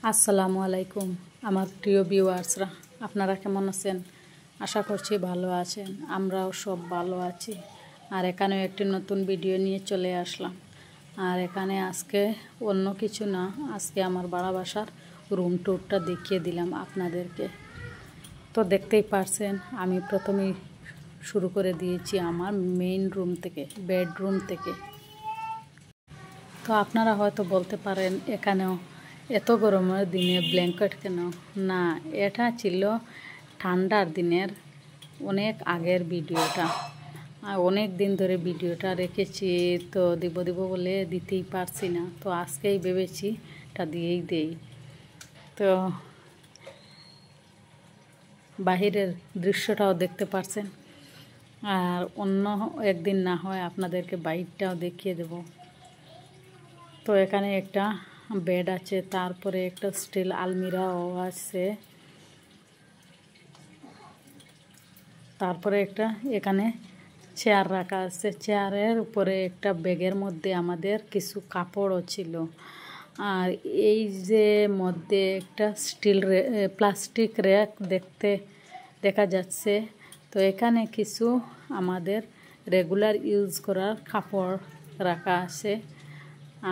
আসসালামু আলাইকুম আমার প্রিয় ভিউয়ার্সরা, আপনারা কেমন আছেন? আশা করছি ভালো আছেন। আমরাও সব ভালো আছি। আর এখানেও একটি নতুন ভিডিও নিয়ে চলে আসলাম। আর এখানে আজকে অন্য কিছু না, আজকে আমার ভাড়া বাসার রুম ট্যুরটা দেখিয়ে দিলাম আপনাদেরকে। তো দেখতেই পারছেন, আমি প্রথমেই শুরু করে দিয়েছি আমার মেইন রুম থেকে, বেডরুম থেকে। তো আপনারা হয়তো বলতে পারেন এখানেও এত গরমের দিনে ব্ল্যাঙ্কেট কেন? না, এটা ছিল ঠান্ডার দিনের অনেক আগের ভিডিওটা। অনেক দিন ধরে ভিডিওটা রেখেছি, তো দিব বলে দিতেই পারছি না। তো আজকেই ভেবেছি এটা দিয়েই দেই। তো বাহিরের দৃশ্যটাও দেখতে পারছেন, আর অন্য একদিন না হয় আপনাদেরকে বাইরটাও দেখিয়ে দেব। তো এখানে একটা বেড আছে, তারপরে একটা স্টিল আলমিরাও আছে, তারপরে একটা এখানে চেয়ার রাখা আছে। চেয়ারের উপরে একটা ব্যাগের মধ্যে আমাদের কিছু কাপড়ও ছিল। আর এই যে মধ্যে একটা স্টিল প্লাস্টিক র্যাক দেখা যাচ্ছে। তো এখানে কিছু আমাদের রেগুলার ইউজ করার কাপড় রাখা আছে।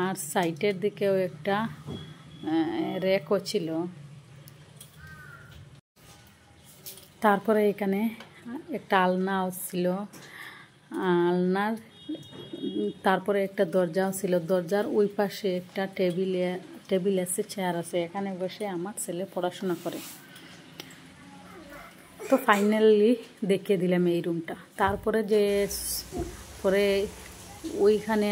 আর সাইডের দিকেও একটা র্যাকও ছিল। তারপরে এখানে একটা আলনাও ছিল, আলনার তারপরে একটা দরজাও ছিল। দরজার ওই পাশে একটা টেবিল আছে, চেয়ার আছে। এখানে বসে আমার ছেলে পড়াশোনা করে। তো ফাইনালি দেখিয়ে দিলাম এই রুমটা। তারপরে যে পরে ওইখানে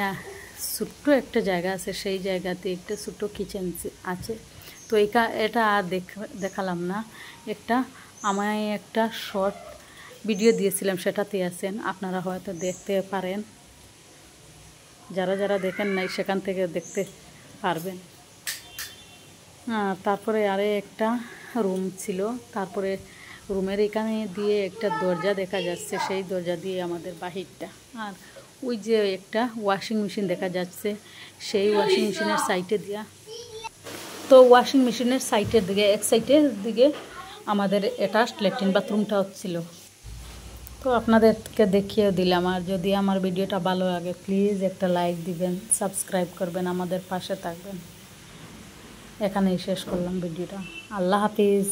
ছোট্ট একটা জায়গা আছে, সেই জায়গাতে একটা ছোট্ট কিচেন আছে। তো এটা আর দেখালাম না। আমায় একটা শর্ট ভিডিও দিয়েছিলাম, সেটাতে আছেন, আপনারা হয়তো দেখতে পারেন। যারা দেখেন নাই সেখান থেকে দেখতে পারবেন। তারপরে আরে একটা রুম ছিল। তারপরে রুমের এখানে দিয়ে একটা দরজা দেখা যাচ্ছে, সেই দরজা দিয়ে আমাদের বাহিরটা। আর ওই যে একটা ওয়াশিং মেশিন দেখা যাচ্ছে, সেই ওয়াশিং মেশিনের সাইডে দিয়া। তো ওয়াশিং মেশিনের সাইডের দিকে, এক সাইডের দিকে আমাদের অ্যাটাচড ল্যাট্রিন বাথরুমটা হচ্ছিল। তো আপনাদেরকে দেখিয়ে দিলাম। আর যদি আমার ভিডিওটা ভালো লাগে প্লিজ একটা লাইক দিবেন, সাবস্ক্রাইব করবেন, আমাদের পাশে থাকবেন। এখানেই শেষ করলাম ভিডিওটা। আল্লাহ হাফিজ।